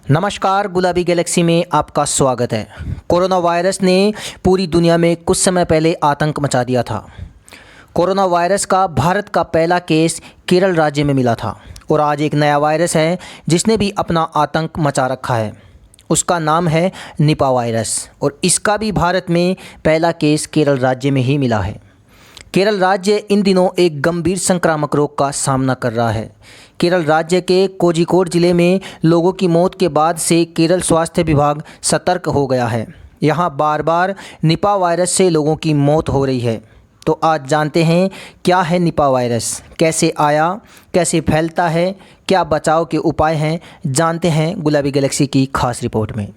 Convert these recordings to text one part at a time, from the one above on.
नमस्कार, गुलाबी गैलेक्सी में आपका स्वागत है। कोरोना वायरस ने पूरी दुनिया में कुछ समय पहले आतंक मचा दिया था। कोरोना वायरस का भारत का पहला केस केरल राज्य में मिला था और आज एक नया वायरस है जिसने भी अपना आतंक मचा रखा है। उसका नाम है निपा वायरस और इसका भी भारत में पहला केस केरल राज्य में ही मिला है। केरल राज्य इन दिनों एक गंभीर संक्रामक रोग का सामना कर रहा है। केरल राज्य के कोझिकोड जिले में लोगों की मौत के बाद से केरल स्वास्थ्य विभाग सतर्क हो गया है। यहाँ बार बार निपा वायरस से लोगों की मौत हो रही है। तो आज जानते हैं क्या है निपा वायरस, कैसे आया, कैसे फैलता है, क्या बचाव के उपाय हैं, जानते हैं गुलाबी गैलेक्सी की खास रिपोर्ट में।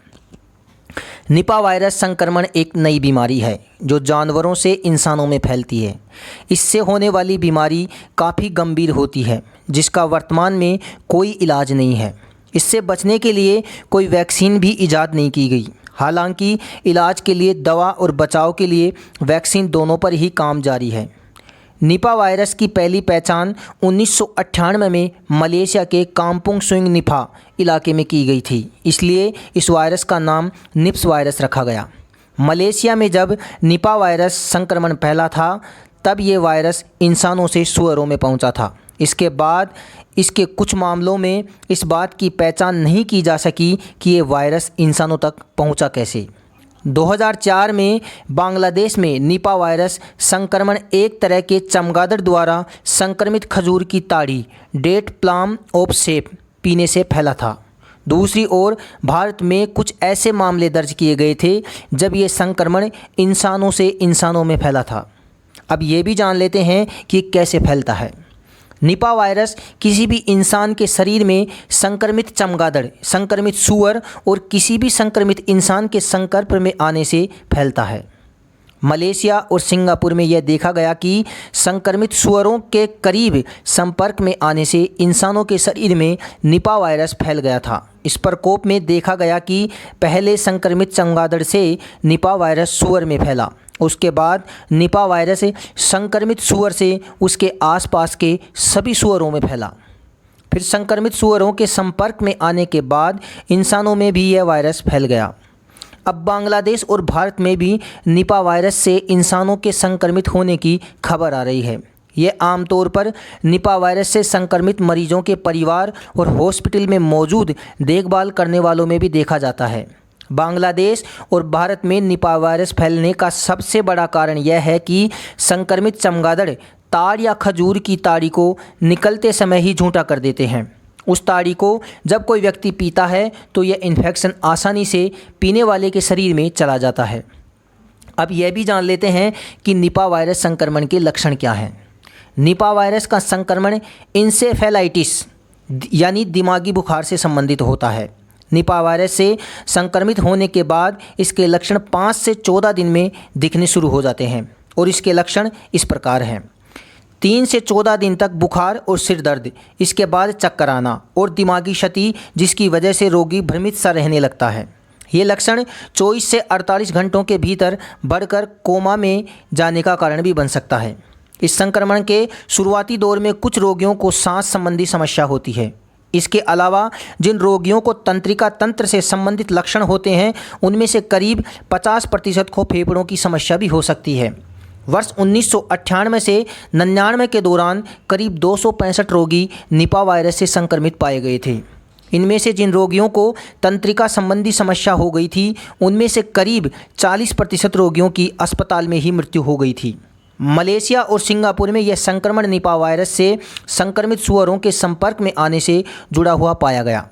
निपा वायरस संक्रमण एक नई बीमारी है जो जानवरों से इंसानों में फैलती है। इससे होने वाली बीमारी काफ़ी गंभीर होती है जिसका वर्तमान में कोई इलाज नहीं है। इससे बचने के लिए कोई वैक्सीन भी इजाद नहीं की गई। हालांकि इलाज के लिए दवा और बचाव के लिए वैक्सीन दोनों पर ही काम जारी है। निपा वायरस की पहली पहचान 1998 में मलेशिया के काम्पुंग सुइंग निपा इलाके में की गई थी, इसलिए इस वायरस का नाम निप्स वायरस रखा गया। मलेशिया में जब निपा वायरस संक्रमण फैला था तब ये वायरस इंसानों से सुअरों में पहुंचा था। इसके बाद इसके कुछ मामलों में इस बात की पहचान नहीं की जा सकी कि ये वायरस इंसानों तक पहुंचा कैसे। 2004 में बांग्लादेश में निपा वायरस संक्रमण एक तरह के चमगादड़ द्वारा संक्रमित खजूर की ताड़ी डेट प्लाम ऑफ सेप पीने से फैला था। दूसरी ओर भारत में कुछ ऐसे मामले दर्ज किए गए थे जब ये संक्रमण इंसानों से इंसानों में फैला था। अब ये भी जान लेते हैं कि कैसे फैलता है। निपा वायरस किसी भी इंसान के शरीर में संक्रमित चमगादड़, संक्रमित सूअर और किसी भी संक्रमित इंसान के संपर्क में आने से फैलता है। मलेशिया और सिंगापुर में यह देखा गया कि संक्रमित सूअरों के करीब संपर्क में आने से इंसानों के शरीर में निपा वायरस फैल गया था। इस प्रकोप में देखा गया कि पहले संक्रमित चमगादड़ से निपा वायरस सूअर में फैला, उसके बाद निपा वायरस संक्रमित सूअर से उसके आसपास के सभी सूअरों में फैला। फिर संक्रमित सूअरों के संपर्क में आने के बाद इंसानों में भी यह वायरस फैल गया। अब बांग्लादेश और भारत में भी निपा वायरस से इंसानों के संक्रमित होने की खबर आ रही है। ये आमतौर पर निपा वायरस से संक्रमित मरीजों के परिवार और हॉस्पिटल में मौजूद देखभाल करने वालों में भी देखा जाता है। बांग्लादेश और भारत में निपा वायरस फैलने का सबसे बड़ा कारण यह है कि संक्रमित चमगादड़ ताड़ या खजूर की ताड़ी को निकलते समय ही झूठा कर देते हैं। उस ताड़ी को जब कोई व्यक्ति पीता है तो यह इन्फेक्शन आसानी से पीने वाले के शरीर में चला जाता है। अब यह भी जान लेते हैं कि निपा वायरस संक्रमण के लक्षण क्या हैं। निपा वायरस का संक्रमण इंसेफेलाइटिस यानी दिमागी बुखार से संबंधित होता है। निपा वायरस से संक्रमित होने के बाद इसके लक्षण 5 से 14 दिन में दिखने शुरू हो जाते हैं और इसके लक्षण इस प्रकार हैं। 3 से 14 दिन तक बुखार और सिर दर्द, इसके बाद चक्कर आना और दिमागी क्षति जिसकी वजह से रोगी भ्रमित सा रहने लगता है। ये लक्षण 24 से 48 घंटों के भीतर बढ़कर कोमा में जाने का कारण भी बन सकता है। इस संक्रमण के शुरुआती दौर में कुछ रोगियों को सांस संबंधी समस्या होती है। इसके अलावा जिन रोगियों को तंत्रिका तंत्र से संबंधित लक्षण होते हैं उनमें से करीब 50% को फेफड़ों की समस्या भी हो सकती है। वर्ष 1998 से 99 के दौरान करीब 265 रोगी निपा वायरस से संक्रमित पाए गए थे। इनमें से जिन रोगियों को तंत्रिका संबंधी समस्या हो गई थी उनमें से करीब 40% रोगियों की अस्पताल में ही मृत्यु हो गई थी। मलेशिया और सिंगापुर में यह संक्रमण निपा वायरस से संक्रमित सूअरों के संपर्क में आने से जुड़ा हुआ पाया गया।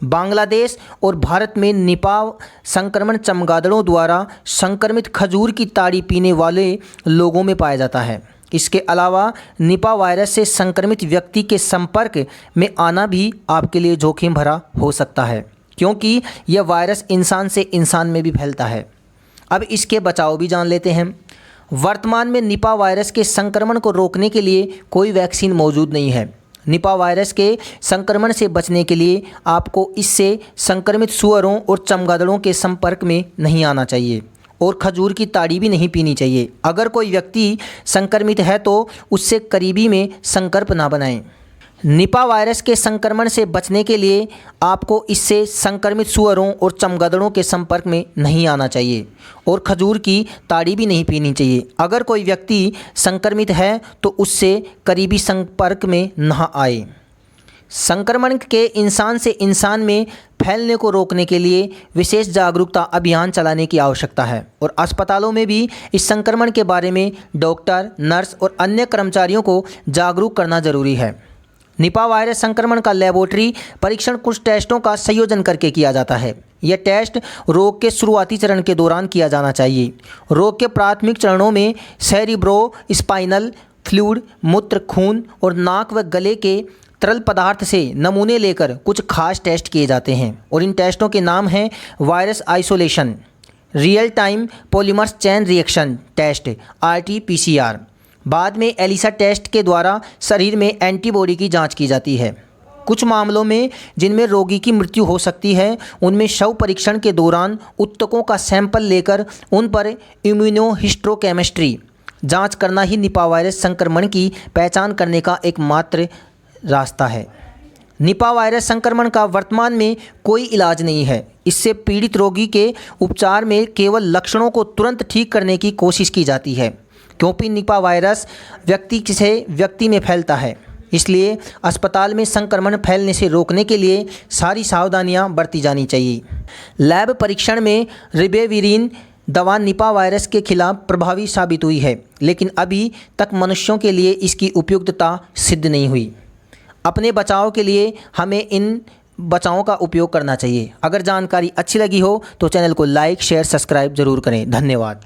बांग्लादेश और भारत में निपा संक्रमण चमगादड़ों द्वारा संक्रमित खजूर की ताड़ी पीने वाले लोगों में पाया जाता है। इसके अलावा निपा वायरस से संक्रमित व्यक्ति के संपर्क में आना भी आपके लिए जोखिम भरा हो सकता है क्योंकि यह वायरस इंसान से इंसान में भी फैलता है। अब इसके बचाव भी जान लेते हैं। वर्तमान में निपा वायरस के संक्रमण को रोकने के लिए कोई वैक्सीन मौजूद नहीं है। निपा वायरस के संक्रमण से बचने के लिए आपको इससे संक्रमित सूअरों और चमगादड़ों के संपर्क में नहीं आना चाहिए और खजूर की ताड़ी भी नहीं पीनी चाहिए। अगर कोई व्यक्ति संक्रमित है तो उससे करीबी में संपर्क ना बनाएं। निपा वायरस के संक्रमण से बचने के लिए आपको इससे संक्रमित सूअरों और चमगादड़ों के संपर्क में नहीं आना चाहिए और खजूर की ताड़ी भी नहीं पीनी चाहिए। अगर कोई व्यक्ति संक्रमित है तो उससे करीबी संपर्क में न आए। संक्रमण के इंसान से इंसान में फैलने को रोकने के लिए विशेष जागरूकता अभियान चलाने की आवश्यकता है और अस्पतालों में भी इस संक्रमण के बारे में डॉक्टर, नर्स और अन्य कर्मचारियों को जागरूक करना जरूरी है। निपा वायरस संक्रमण का लेबोरेटरी परीक्षण कुछ टेस्टों का संयोजन करके किया जाता है। यह टेस्ट रोग के शुरुआती चरण के दौरान किया जाना चाहिए। रोग के प्राथमिक चरणों में सेरिब्रो स्पाइनल फ्लूइड, मूत्र, खून और नाक व गले के तरल पदार्थ से नमूने लेकर कुछ खास टेस्ट किए जाते हैं और इन टेस्टों के नाम हैं virus isolation, real time polymerase chain reaction test RT-PCR। बाद में एलिसा टेस्ट के द्वारा शरीर में एंटीबॉडी की जांच की जाती है। कुछ मामलों में जिनमें रोगी की मृत्यु हो सकती है, उनमें शव परीक्षण के दौरान ऊतकों का सैंपल लेकर उन पर इम्यूनोहिस्टोकेमिस्ट्री जांच करना ही निपा वायरस संक्रमण की पहचान करने का एकमात्र रास्ता है। निपा वायरस संक्रमण का वर्तमान में कोई इलाज नहीं है। इससे पीड़ित रोगी के उपचार में केवल लक्षणों को तुरंत ठीक करने की कोशिश की जाती है, क्योंकि निपा वायरस व्यक्ति से व्यक्ति में फैलता है। इसलिए अस्पताल में संक्रमण फैलने से रोकने के लिए सारी सावधानियां बरती जानी चाहिए। लैब परीक्षण में रिबेविरिन दवा निपा वायरस के खिलाफ प्रभावी साबित हुई है, लेकिन अभी तक मनुष्यों के लिए इसकी उपयुक्तता सिद्ध नहीं हुई। अपने बचाव के लिए हमें इन बचावों का उपयोग करना चाहिए। अगर जानकारी अच्छी लगी हो तो चैनल को लाइक, शेयर, सब्सक्राइब ज़रूर करें। धन्यवाद।